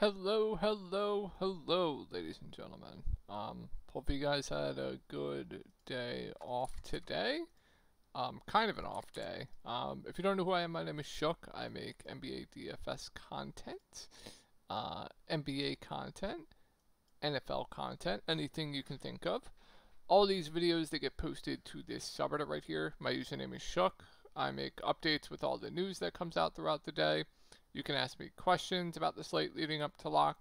Hello, ladies and gentlemen. Hope you guys had a good day off today. Kind of an off day. If you don't know who I am, my name is Shook. I make NBA DFS content, NBA content, NFL content, anything you can think of. All these videos, they get posted to this subreddit right here. My username is Shook. I make updates with all the news that comes out throughout the day. You can ask me questions about the slate leading up to lock.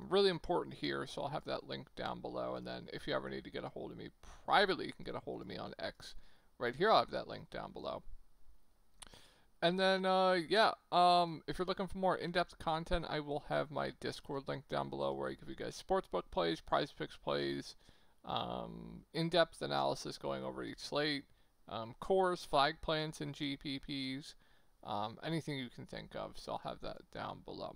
Really important here, so I'll have that link down below. And then if you ever need to get a hold of me privately, you can get a hold of me on X. Right here, I'll have that link down below. And then, if you're looking for more in-depth content, I will have my Discord link down below where I give you guys sportsbook plays, prize picks plays, in-depth analysis going over each slate, cores, flag plants, and GPPs, anything you can think of. So I'll have that down below.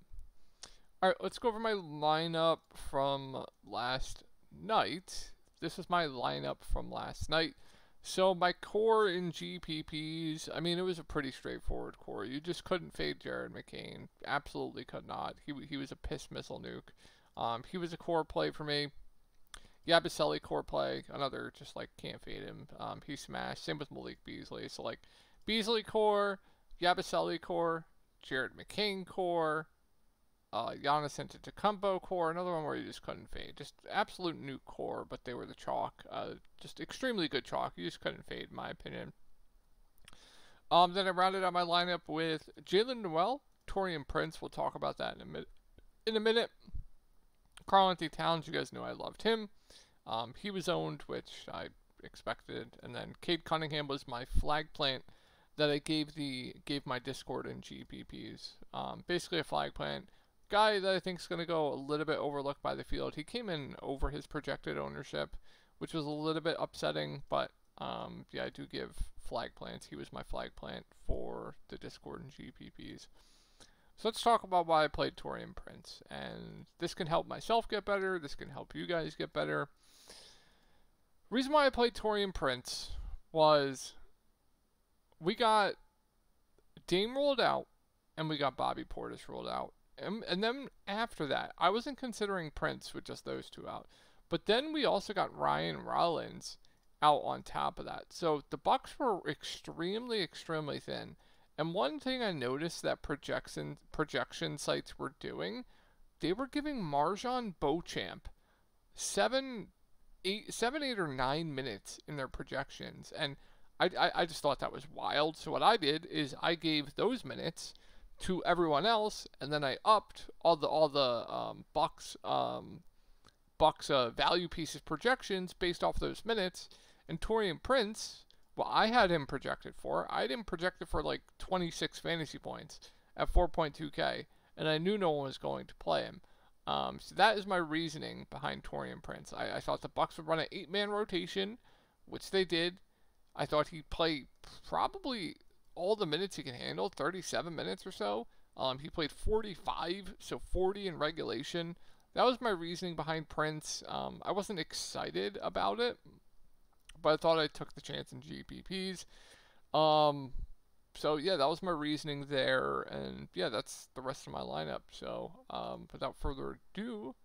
All right, let's go over my lineup from last night. This is my lineup from last night. So my core in GPPs, I mean, it was a pretty straightforward core. You just couldn't fade Jared McCain. Absolutely could not. He was a piss missile nuke. He was a core play for me. Yabusele core play, another just like can't fade him. He smashed. Same with Malik Beasley. So like Beasley core, Yabusele core, Jared McCain core, Giannis Antetokounmpo core, another one where you just couldn't fade. Just absolute nuke core, but they were the chalk. Just extremely good chalk. You just couldn't fade, in my opinion. Then I rounded out my lineup with Jalen Noel, Taurean Prince. We'll talk about that in a minute. Karl-Anthony Towns, you guys know I loved him. He was owned, which I expected. And then Cade Cunningham was my flag plant that I gave my Discord and GPPs. Basically a flag plant. Guy that I think is going to go a little bit overlooked by the field. He came in over his projected ownership, which was a little bit upsetting, but yeah, I do give flag plants. He was my flag plant for the Discord and GPPs. So let's talk about why I played Taurean Prince. And this can help myself get better. This can help you guys get better. Reason why I played Taurean Prince was we got Dame rolled out and we got Bobby Portis rolled out. And then after that, I wasn't considering Prince with just those two out. But then we also got Ryan Rollins out on top of that. So the Bucks were extremely thin. And one thing I noticed that projection sites were doing, they were giving Marjon Beauchamp 7, 8, or 9 minutes in their projections. And I just thought that was wild. So what I did is I gave those minutes to everyone else, and then I upped all the Bucks value pieces projections based off those minutes. And Taurean Prince, well, I had him projected for. I had him projected for like 26 fantasy points at 4.2K, and I knew no one was going to play him. So that is my reasoning behind Taurean Prince. I thought the Bucks would run an 8-man rotation, which they did. I thought he'd play probably all the minutes he can handle, 37 minutes or so. He played 45, so 40 in regulation. That was my reasoning behind Prince. I wasn't excited about it, but I thought I took the chance in GPPs. So yeah, that was my reasoning there, and yeah, that's the rest of my lineup. So without further ado,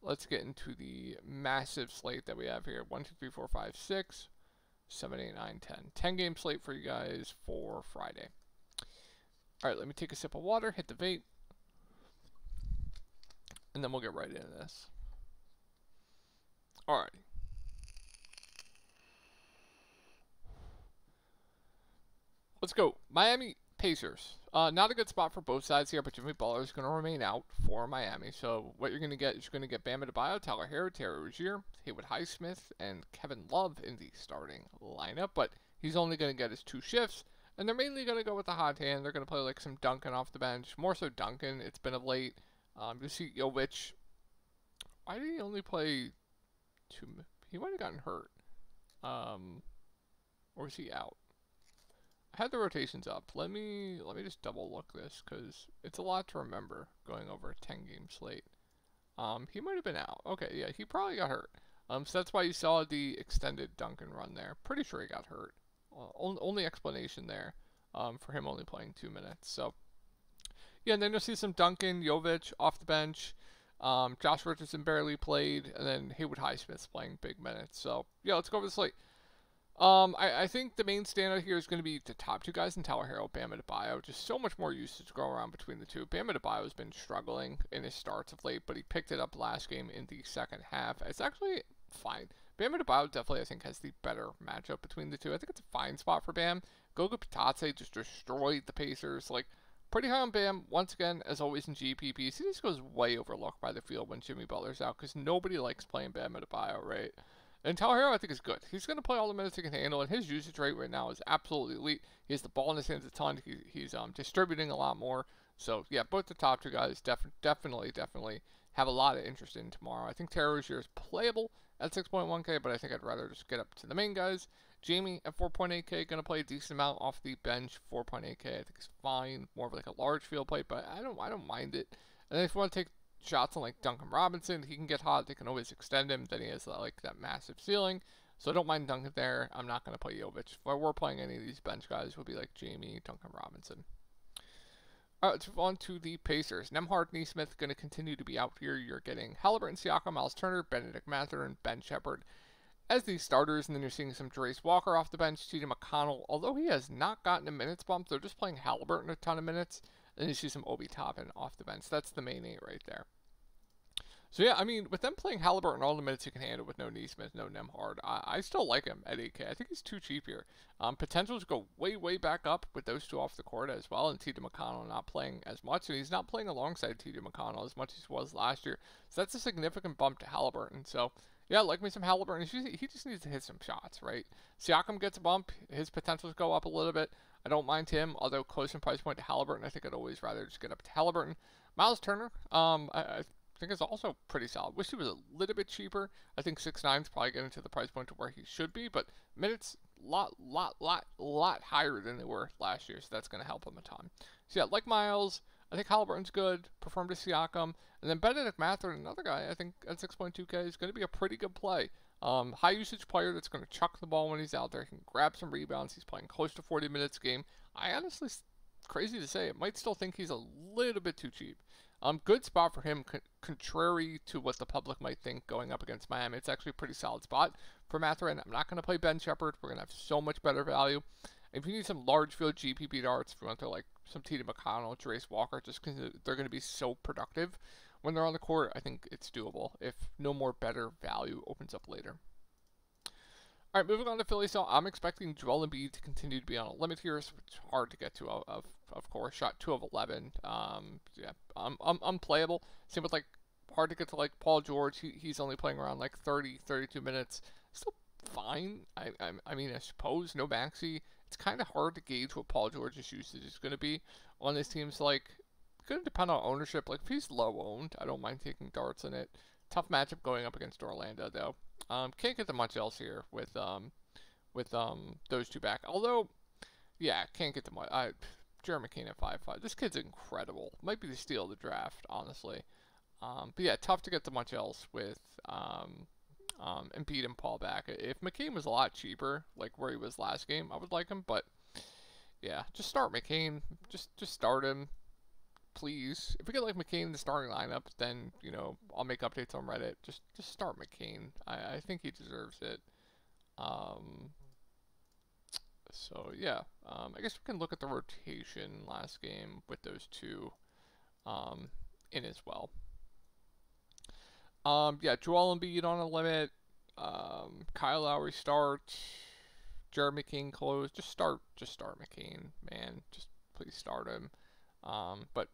let's get into the massive slate that we have here. 1, 2, 3, 4, 5, 6, 7, 8, 9, 10. 10-game slate for you guys for Friday. All right, let me take a sip of water, hit the vape, and then we'll get right into this. All right. Let's go. Miami Pacers. Not a good spot for both sides here, but Jimmy Butler is going to remain out for Miami. So what you're going to get is you're going to get Bam Adebayo, Tyler Herro, Terry Rozier, Haywood Highsmith, and Kevin Love in the starting lineup. But he's only going to get his 2 shifts, and they're mainly going to go with the hot hand. They're going to play like some Duncan off the bench, more so Duncan. It's been of late. You see Jovic. Why did he only play 2? He might have gotten hurt. Or is he out? I had the rotations up. Let me just double look this because it's a lot to remember going over a 10-game slate. He might have been out. Okay, yeah, he probably got hurt. So that's why you saw the extended Duncan run there. Pretty sure he got hurt. Only explanation there for him only playing 2 minutes. So Yeah, and then you'll see some Duncan, Jovic off the bench. Josh Richardson barely played, and then Haywood Highsmith's playing big minutes. So, yeah, let's go over the slate. I think the main standout here is going to be the top two guys in Tyler Herro, Bam Adebayo. Just so much more usage to go around between the two. Bam Adebayo has been struggling in his starts of late, but he picked it up last game in the second half. It's actually fine. Bam Adebayo definitely, I think, has the better matchup between the two. I think it's a fine spot for Bam. Goga Bitadze just destroyed the Pacers. Like, pretty high on Bam, once again, as always in GPPs. He just goes way overlooked by the field when Jimmy Butler's out because nobody likes playing Bam Adebayo, right? And Tyler Herro, I think, is good. He's going to play all the minutes he can handle, and his usage rate right now is absolutely elite. He has the ball in his hands a ton. He's distributing a lot more. So, yeah, both the top two guys definitely have a lot of interest in tomorrow. I think Terry Rozier is playable at 6.1K, but I think I'd rather just get up to the main guys. Jamie at 4.8K, going to play a decent amount off the bench, 4.8K. I think it's fine. More of like a large field play, but I don't mind it. And then if you want to take shots on like Duncan Robinson, he can get hot. They can always extend him. Then he has like that massive ceiling. So I don't mind Duncan there. I'm not going to play Jovic. If I were playing any of these bench guys, it would be like Jamie, Duncan Robinson. All right, let's move on to the Pacers. Nembhard, Nesmith going to continue to be out here. You're getting Halliburton, Siakam, Miles Turner, Benedict Mather, and Ben Shepherd as the starters, and then you're seeing some Jarace Walker off the bench, T.J. McConnell. Although he has not gotten a minutes bump, they're just playing Halliburton a ton of minutes. And you see some Obi Toppin off the bench. That's the main eight right there. So yeah, I mean, with them playing Halliburton all the minutes he can handle with no Nesmith, no Nembhard, I still like him at 8K. I think he's too cheap here. Potential to go way back up with those two off the court as well, and T.J. McConnell not playing as much, and he's not playing alongside T.J. McConnell as much as he was last year. So that's a significant bump to Halliburton. So yeah, like me some Halliburton. He just needs to hit some shots, right? Siakam gets a bump. His potentials go up a little bit. I don't mind him, although close in price point to Halliburton. I think I'd always rather just get up to Halliburton. Miles Turner, I think is also pretty solid. Wish he was a little bit cheaper. I think 6'9" is probably getting to the price point to where he should be, but minutes lot higher than they were last year, so that's going to help him a ton. So yeah, like Miles, I think Halliburton's good. Perform to Siakam, and then Benedict Mather, another guy I think at 6.2K is going to be a pretty good play. High usage player that's going to chuck the ball when he's out there. He can grab some rebounds. He's playing close to 40 minutes a game. I honestly, crazy to say, it might still think he's a little bit too cheap. Good spot for him, contrary to what the public might think going up against Miami. It's actually a pretty solid spot for Mather, and I'm not going to play Ben Shepherd. We're going to have so much better value. If you need some large field GPP darts, if you want to like some T.J. McConnell, Jarace Walker, just because they're going to be so productive when they're on the court, I think it's doable if no more better value opens up later. All right, moving on to Philly. So I'm expecting Joel Embiid to continue to be on a limit here, so it's hard to get to, of course. Shot 2 of 11. Yeah, unplayable. Same with, like, hard to get to, like, Paul George. He's only playing around, like, 32 minutes. Still fine. I mean, I suppose, no Maxey. It's kind of hard to gauge what Paul George's usage is going to be on this team. So, like, it's going to depend on ownership. Like, if he's low-owned, I don't mind taking darts in it. Tough matchup going up against Orlando, though. Can't get to much else here with those two back. Although, yeah, can't get to much. Jeremy McCain at 5.5. This kid's incredible. Might be the steal of the draft, honestly. But yeah, tough to get to much else with Embiid and Paul back. If McCain was a lot cheaper, like where he was last game, I would like him. But yeah, just start McCain. Just start him. Please, if we get like McCain in the starting lineup, then I'll make updates on Reddit. Just start McCain. I think he deserves it. So yeah, I guess we can look at the rotation last game with those two in as well. Yeah, Joel Embiid on a limit. Kyle Lowry start. Jeremy McCain close. Just start McCain, man. Just please start him. But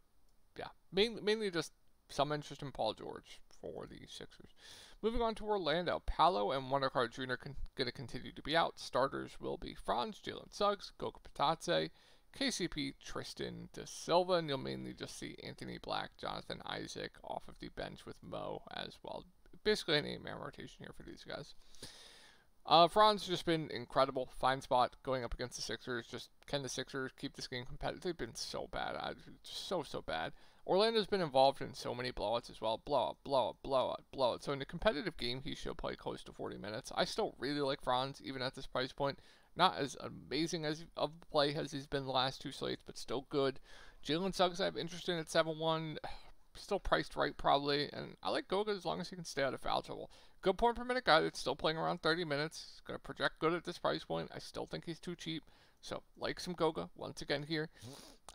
yeah, mainly just some interest in Paul George for the Sixers. Moving on to Orlando, Paolo and Wonder Card Jr. going to continue to be out. Starters will be Franz, Jalen Suggs, Goga Bitadze, KCP, Tristan Da Silva, and you'll mainly just see Anthony Black, Jonathan Isaac off of the bench with Mo as well. Basically an 8-man rotation here for these guys. Franz has just been incredible. Fine spot going up against the Sixers. Just can the Sixers keep this game competitive? They've been so bad. So bad. Orlando's been involved in so many blowouts as well. Blowout. So in a competitive game, he should play close to 40 minutes. I still really like Franz, even at this price point. Not as amazing as of a play as he's been the last two slates, but still good. Jalen Suggs I have interest in at 7-1. Still priced right probably, and I like Goga as long as he can stay out of foul trouble. Good point per minute guy that's still playing around 30 minutes. He's going to project good at this price point. I still think he's too cheap, so like some Goga once again here.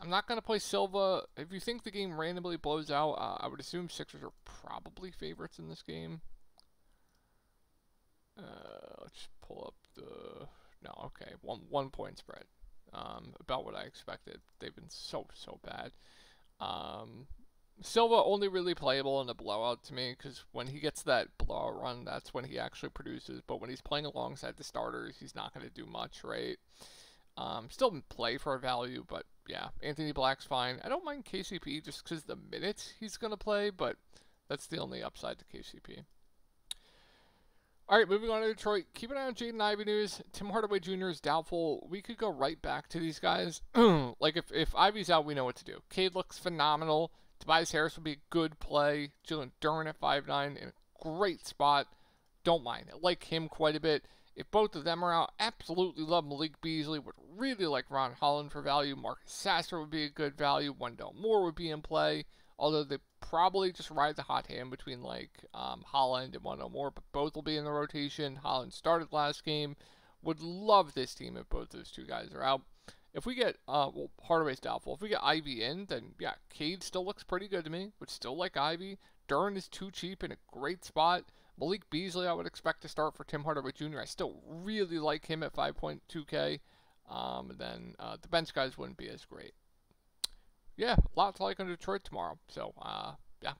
I'm not going to play Silva. If you think the game randomly blows out, I would assume Sixers are probably favorites in this game. Let's pull up the... No, okay, one point spread. About what I expected. They've been so bad. Silva only really playable in the blowout to me, because when he gets that blowout run, that's when he actually produces. But when he's playing alongside the starters, he's not going to do much, right? Still play for a value, but yeah, Anthony Black's fine. I don't mind KCP just because the minutes he's going to play, but that's the only upside to KCP. All right, moving on to Detroit. Keep an eye on Jaden Ivey news. Tim Hardaway Jr. is doubtful. We could go right back to these guys. Like, if Ivey's out, we know what to do. Cade looks phenomenal. Tobias Harris would be a good play. Jalen Duren at 5'9", in a great spot. Don't mind. I like him quite a bit. If both of them are out, absolutely love Malik Beasley. Would really like Ron Holland for value. Marcus Sasser would be a good value. Wendell Moore would be in play. Although they probably just ride the hot hand between like Holland and Wendell Moore, but both will be in the rotation. Holland started last game. Would love this team if both those two guys are out. If we get, well, Hardaway's doubtful. If we get Ivy in, then yeah, Cade still looks pretty good to me. Would still like Ivy. Duren is too cheap in a great spot. Malik Beasley I would expect to start for Tim Hardaway Jr. I still really like him at 5.2K. And then the bench guys wouldn't be as great. Yeah, a lot to like on Detroit tomorrow. So, yeah.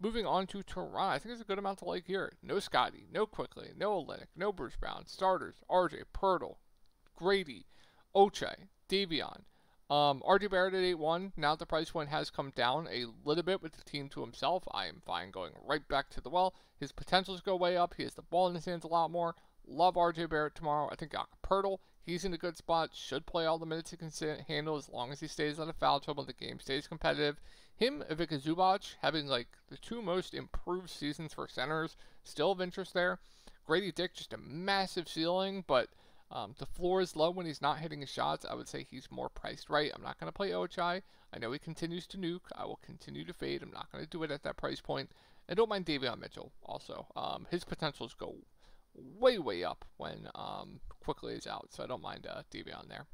Moving on to Toronto. I think there's a good amount to like here. No Scotty, no Quickly, no Olynyk, no Bruce Brown. Starters, RJ, Pirtle, Grady, Oche, Davion. RJ Barrett at 8-1. Now the price point has come down a little bit with the team to himself. I am fine going right back to the well. His potentials go way up. He has the ball in his hands a lot more. Love RJ Barrett tomorrow. I think Pirtle, he's in a good spot. Should play all the minutes he can handle as long as he stays out of foul trouble. The game stays competitive. Him, Ivica Zubac, having like the two most improved seasons for centers. Still of interest there. Grady Dick, just a massive ceiling, but the floor is low when he's not hitting his shots. I would say he's more priced right. I'm not going to play Ochai. I know he continues to nuke. I will continue to fade. I'm not going to do it at that price point. And don't mind Davion Mitchell also. His potentials go way up when Quickly is out, so I don't mind Davion there.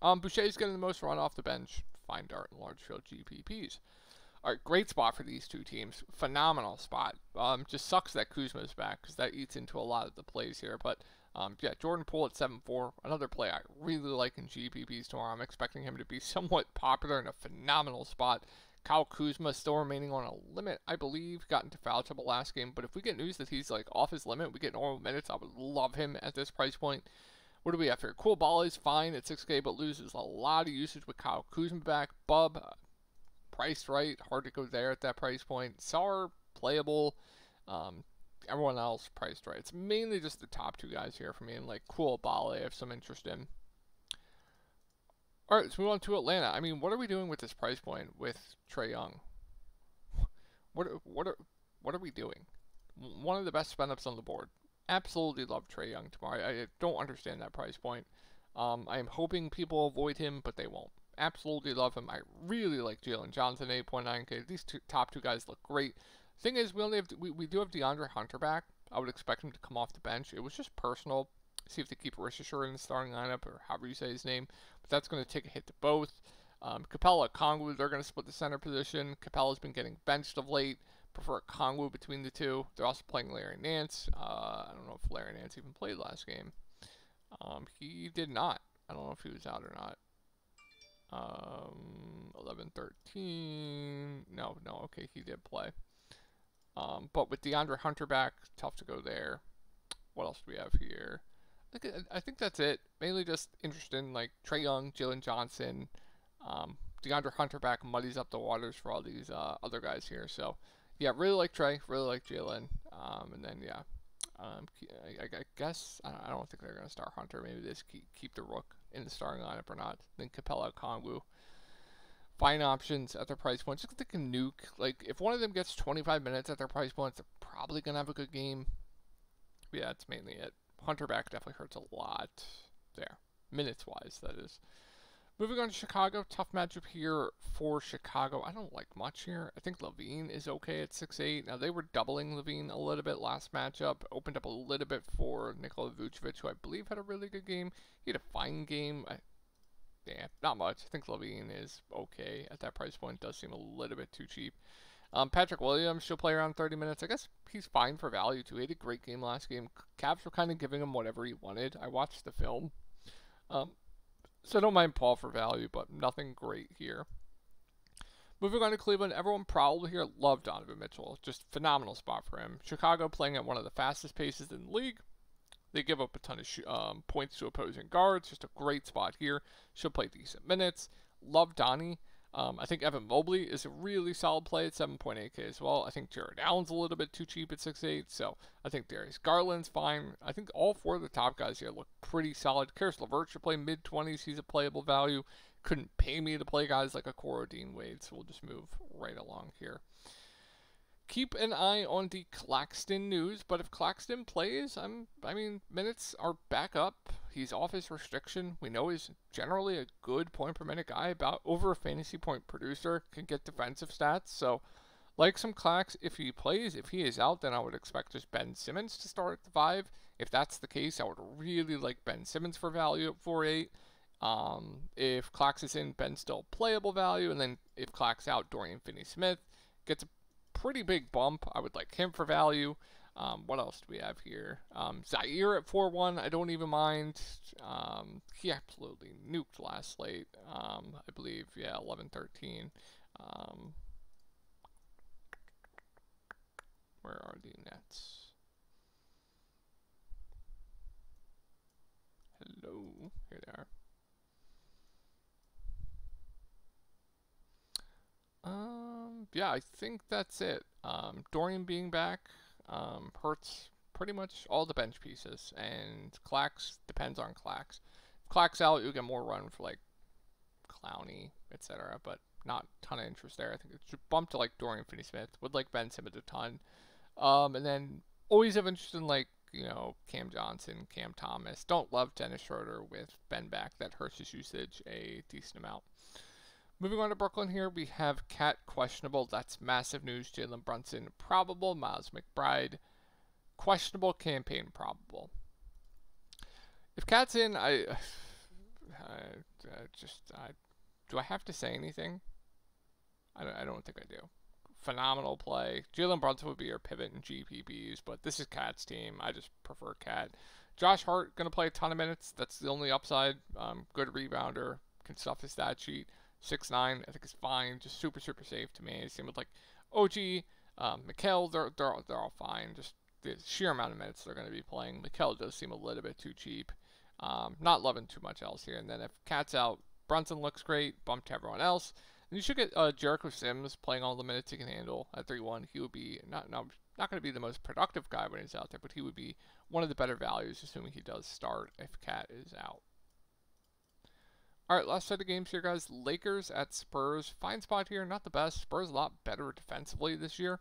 Boucher's getting the most run off the bench. Fine dart and large field GPPs. All right, great spot for these two teams. Phenomenal spot. Just sucks that Kuzma's back because that eats into a lot of the plays here. But yeah, Jordan Poole at 7-4. Another play I really like in GPPs tomorrow. I'm expecting him to be somewhat popular in a phenomenal spot. Kyle Kuzma still remaining on a limit, I believe. Got into foul trouble last game. But if we get news that he's like off his limit, we get normal minutes, I would love him at this price point. What do we have here? Cool Ball is fine at 6K, but loses a lot of usage with Kyle Kuzma back. Bub, priced right. Hard to go there at that price point. Sar, playable. Everyone else priced right. It's mainly just the top two guys here for me, and like Cool Ball I have some interest in. All right, let's move on to Atlanta. I mean, what are we doing with this price point with Trae Young? What are we doing? One of the best spend ups on the board. Absolutely love Trae Young tomorrow. I don't understand that price point. I am hoping people avoid him, but they won't. Absolutely love him. I really like Jalen Johnson, 8.9K. These top two guys look great. Thing is, we do have DeAndre Hunter back. I would expect him to come off the bench. It was just personal. See if they keep Rishisher in the starting lineup, or however you say his name. But that's going to take a hit to both. Capella, Kongwu, they're going to split the center position. Capella's been getting benched of late. Prefer Kongwu between the two. They're also playing Larry Nance. I don't know if Larry Nance even played last game. He did not. I don't know if he was out or not. 11-13. No, okay, he did play. But with DeAndre Hunter back, tough to go there. What else do we have here? I think that's it. Mainly just interested in like Trae Young, Jalen Johnson, DeAndre Hunter back muddies up the waters for all these other guys here. So yeah, really like Trae, really like Jalen, and then yeah, I guess I don't think they're gonna start Hunter. Maybe they just keep the Rook in the starting lineup or not. Then Capella, Kongwu. Fine options at their price points. Just like a nuke. Like, if one of them gets 25 minutes at their price points, they're probably going to have a good game. Yeah, that's mainly it. Hunter back definitely hurts a lot. there. Minutes-wise, that is. Moving on to Chicago, tough matchup here for Chicago. I don't like much here. I think Levine is okay at 6'8". Now, they were doubling Levine a little bit last matchup. Opened up a little bit for Nikola Vucevic, who I believe had a really good game. He had a fine game. Yeah, not much. I think Levine is okay at that price point. Does seem a little bit too cheap. Patrick Williams, she'll play around 30 minutes. I guess he's fine for value, too. He had a great game last game. Cavs were kind of giving him whatever he wanted. I watched the film. So I don't mind Paul for value, but nothing great here. Moving on to Cleveland, everyone probably here loved Donovan Mitchell. Just phenomenal spot for him. Chicago playing at one of the fastest paces in the league. They give up a ton of points to opposing guards. Just a great spot here. She'll play decent minutes. Love Donnie. I think Evan Mobley is a really solid play at 7.8K as well. I think Jared Allen's a little bit too cheap at 6'8", so I think Darius Garland's fine. I think all four of the top guys here look pretty solid. Karis LeVert should play mid-20s. He's a playable value. Couldn't pay me to play guys like a Okoro Dean Wade, so we'll just move right along here. Keep an eye on the Claxton news, but if Claxton plays, minutes are back up. He's off his restriction. We know he's generally a good point per minute guy, about over a fantasy point producer, can get defensive stats. So, like some Clax, if he plays, if he is out, then I would expect just Ben Simmons to start at the 5. If that's the case, I would really like Ben Simmons for value at 4.8. If Clax is in, Ben's still playable value, and then if Clax out, Dorian Finney-Smith gets a pretty big bump. I would like him for value. What else do we have here? Zaire at 4-1. I don't even mind. He absolutely nuked last slate. I believe, yeah, 11-13. Where are the Nets? Hello. Here they are. Yeah, I think that's it. Dorian being back hurts pretty much all the bench pieces, and Clax depends on Clax. If Clax out, you'll get more run for like Clowney, etc., but not a ton of interest there. I think it should bump to like Dorian Finney-Smith. Would like Ben Simmons a ton. And then always have interest in like, Cam Johnson, Cam Thomas. Don't love Dennis Schroeder with Ben back. That hurts his usage a decent amount. Moving on to Brooklyn here, we have Cat questionable. That's massive news. Jalen Brunson probable. Miles McBride questionable. Campaign probable. If Cat's in, do I have to say anything? I don't think I do. Phenomenal play. Jalen Brunson would be your pivot in GPPs, but this is Cat's team. I just prefer Cat. Josh Hart going to play a ton of minutes. That's the only upside. Good rebounder. Can stuff his stat sheet. 6'9", I think is fine. Just super, super safe to me. Same with like OG, Mikal, they're all fine. Just the sheer amount of minutes they're going to be playing. Mikal does seem a little bit too cheap. Not loving too much else here. And then if Cat's out, Brunson looks great. Bump to everyone else. And you should get Jericho Sims playing all the minutes he can handle at 3-1. He would be not going to be the most productive guy when he's out there, but he would be one of the better values, assuming he does start if Cat is out. All right, last set of games here, guys. Lakers at Spurs. Fine spot here, not the best. Spurs a lot better defensively this year.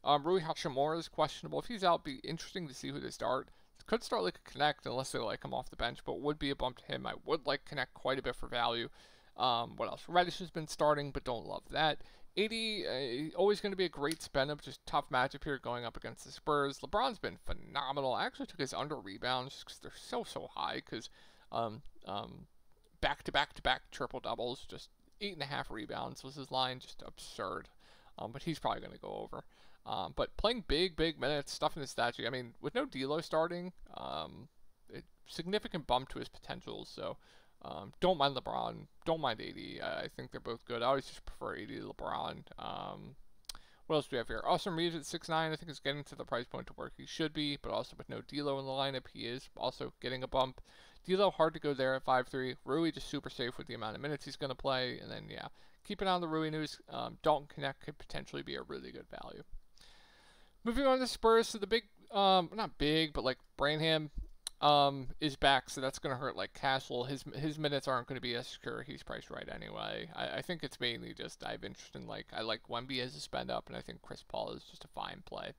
Rui Hachimura is questionable. If he's out, it'd be interesting to see who they start. Could start like a Connect unless they like him off the bench, but would be a bump to him. I would like Connect quite a bit for value. What else? Reddish has been starting, but don't love that. 80, always going to be a great spend up. Just tough matchup here going up against the Spurs. LeBron's been phenomenal. I actually took his under rebounds just because they're so high. Because back-to-back triple doubles, just 8.5 rebounds was his line, just absurd. But he's probably going to go over. But playing big minutes, stuff in his stat sheet. I mean, with no D'Lo starting, significant bump to his potential. So don't mind LeBron, don't mind AD. I think they're both good. I always just prefer AD to LeBron. What else do we have here? Austin Reeves at 6'9", I think is getting to the price point to where he should be, but also with no D'Lo in the lineup, he is also getting a bump. D'Lo hard to go there at 5'3". Rui just super safe with the amount of minutes he's going to play, and then yeah, keep an eye on the Rui news. Dalton Connect could potentially be a really good value. Moving on to Spurs, so the big, not big, but like Branham is back, so that's going to hurt like Castle. His minutes aren't going to be as secure. He's priced right anyway. I think it's mainly just I have interest in I like Wemby as a spend up, and I think Chris Paul is just a fine play.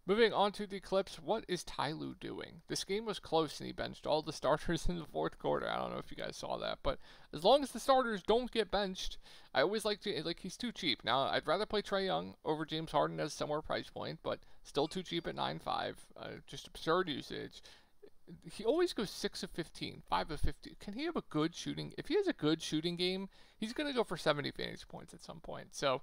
Moving on to the clips, what is Ty Lue doing? This game was close and he benched all the starters in the fourth quarter. I don't know if you guys saw that, but as long as the starters don't get benched, I always like to, like, he's too cheap. Now, I'd rather play Trae Young over James Harden at a similar price point, but still too cheap at 9.5. Just absurd usage. He always goes 6 of 15, 5 of 50. Can he have a good shooting? If he has a good shooting game, he's going to go for 70 fantasy points at some point. So,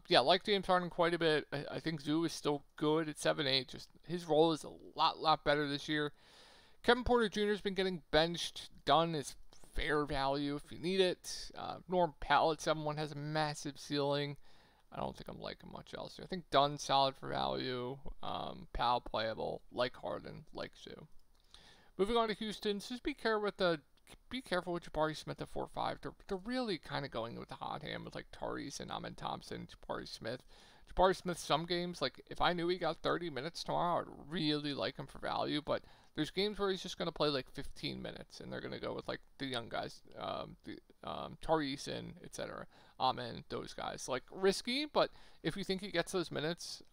yeah, like James Harden quite a bit. I think Zoo is still good at 7-8. Just his role is a lot better this year. Kevin Porter Jr. has been getting benched. Dunn is fair value if you need it. Norm Powell at 7-1 has a massive ceiling. I don't think I'm liking much else here. I think Dunn's solid for value. Powell playable. Like Harden. Like Zoo. Moving on to Houston, just be careful with Jabari Smith at 4.5. They're really kind of going with the hot hand with like Tyrese and Amen Thompson, Jabari Smith. Jabari Smith, some games, like if I knew he got 30 minutes tomorrow, I'd really like him for value. But there's games where he's just going to play like 15 minutes, and they're going to go with like the young guys, Tyrese and etc. Amen, those guys. Like risky, but if you think he gets those minutes,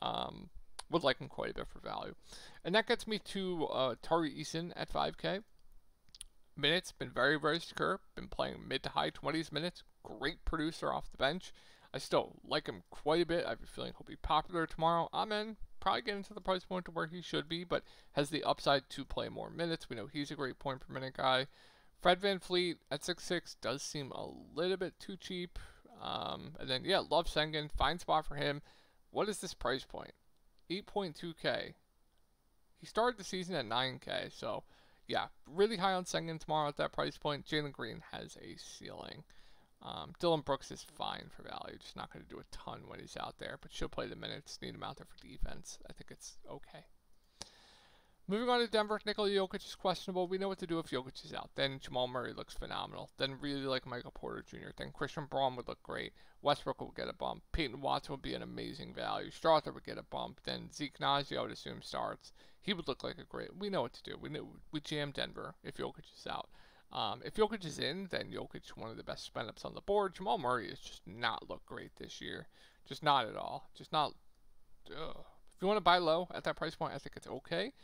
would like him quite a bit for value. And that gets me to Tari Eason at 5K. Minutes, been very secure. Been playing mid to high 20s minutes. Great producer off the bench. I still like him quite a bit. I have a feeling he'll be popular tomorrow. I'm in. Probably getting to the price point to where he should be, but has the upside to play more minutes. We know he's a great point per minute guy. Fred VanVleet at 6.6 does seem a little bit too cheap. And then, yeah, love Sengun. Fine spot for him. What is this price point? 8.2K. He started the season at 9K, so yeah, really high on Sengun tomorrow at that price point. Jalen Green has a ceiling. Dylan Brooks is fine for value, just not going to do a ton when he's out there, but she'll play the minutes, need him out there for defense. I think it's okay. Moving on to Denver, Nikola Jokic is questionable. We know what to do if Jokic is out. Then Jamal Murray looks phenomenal. Then really like Michael Porter Jr. Then Christian Braun would look great. Westbrook will get a bump. Peyton Watson would be an amazing value. Strother would get a bump. Then Zeke Naji, I would assume, starts. He would look like a great. We know what to do. We jam Denver if Jokic is out. If Jokic is in, then Jokic one of the best spend ups on the board. Jamal Murray has just not looked great this year. Just not at all. Just not. If you want to buy low at that price point, I think it's okay.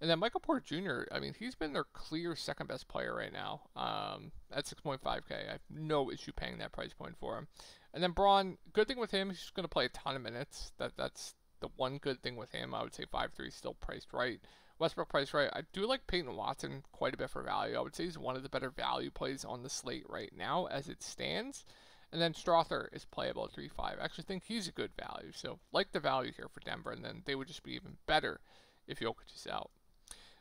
And then Michael Porter Jr., I mean, he's been their clear second best player right now at 6.5K. I have no issue paying that price point for him. And then Braun, good thing with him, he's just going to play a ton of minutes. That's the one good thing with him. I would say 5.3 still priced right. Westbrook priced right. I do like Peyton Watson quite a bit for value. I would say he's one of the better value plays on the slate right now as it stands. And then Strother is playable at 3.5. I actually think he's a good value. So like the value here for Denver, and then they would just be even better if Jokic is out.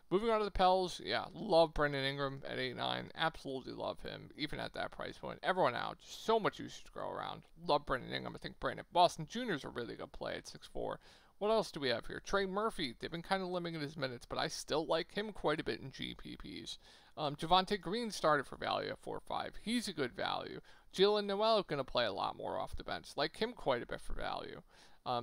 Moving on to the Pels, yeah, love Brandon Ingram at 8.9. Absolutely love him, even at that price point. Everyone out, just so much usage to go around. Love Brandon Ingram. I think Brandon Boston Jr. is a really good play at 6.4. What else do we have here? Trey Murphy, they've been kind of limiting his minutes, but I still like him quite a bit in GPPs. Javonte Green started for value at 4.5. He's a good value. Jalen Noel going to play a lot more off the bench. Like him quite a bit for value.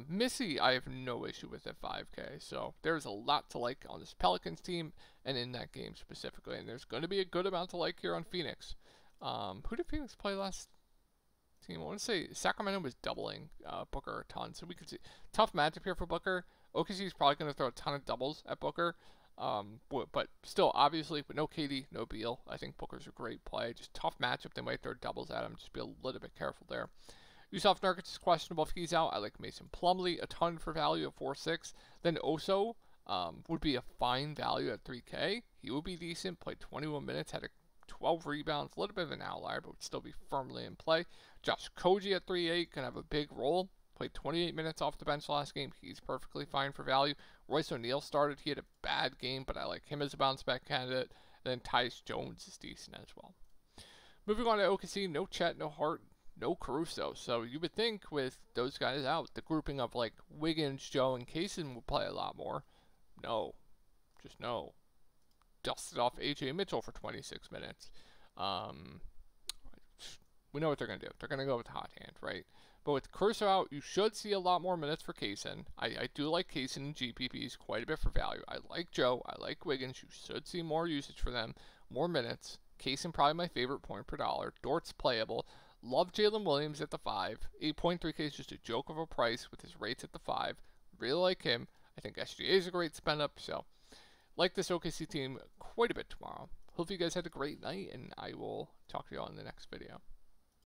Missy, I have no issue with at 5K. So there's a lot to like on this Pelicans team and in that game specifically. And there's going to be a good amount to like here on Phoenix. Who did Phoenix play last team? I want to say Sacramento was doubling Booker a ton. So we could see tough matchup here for Booker. OKC is probably going to throw a ton of doubles at Booker. But still, obviously, with no KD, no Beal, I think Booker's a great play. Just tough matchup. They might throw doubles at him. Just be a little bit careful there. Yusuf Nurkic is questionable if he's out. I like Mason Plumlee a ton for value at 4.6. Then Oso would be a fine value at 3K. He would be decent. Played 21 minutes, had 12 rebounds, a little bit of an outlier, but would still be firmly in play. Josh Koji at 3.8 can have a big role. Played 28 minutes off the bench last game. He's perfectly fine for value. Royce O'Neal started. He had a bad game, but I like him as a bounce back candidate. And then Tyus Jones is decent as well. Moving on to OKC, no Chet, no Hart, no Caruso. So you would think with those guys out, the grouping of like Wiggins, Joe, and Kaysen will play a lot more. No. Just no. Dusted off A.J. Mitchell for 26 minutes. We know what they're going to do. They're going to go with the hot hand, right? But with Caruso out, you should see a lot more minutes for Kaysen. I do like Kaysen in GPPs quite a bit for value. I like Joe. I like Wiggins. You should see more usage for them. More minutes. Kaysen probably my favorite point per dollar. Dort's playable. Love Jalen Williams at the 5. 8.3K is just a joke of a price with his rates at the 5. Really like him. I think SGA is a great spend up, so like this OKC team quite a bit tomorrow. Hope you guys had a great night, and I will talk to you all in the next video.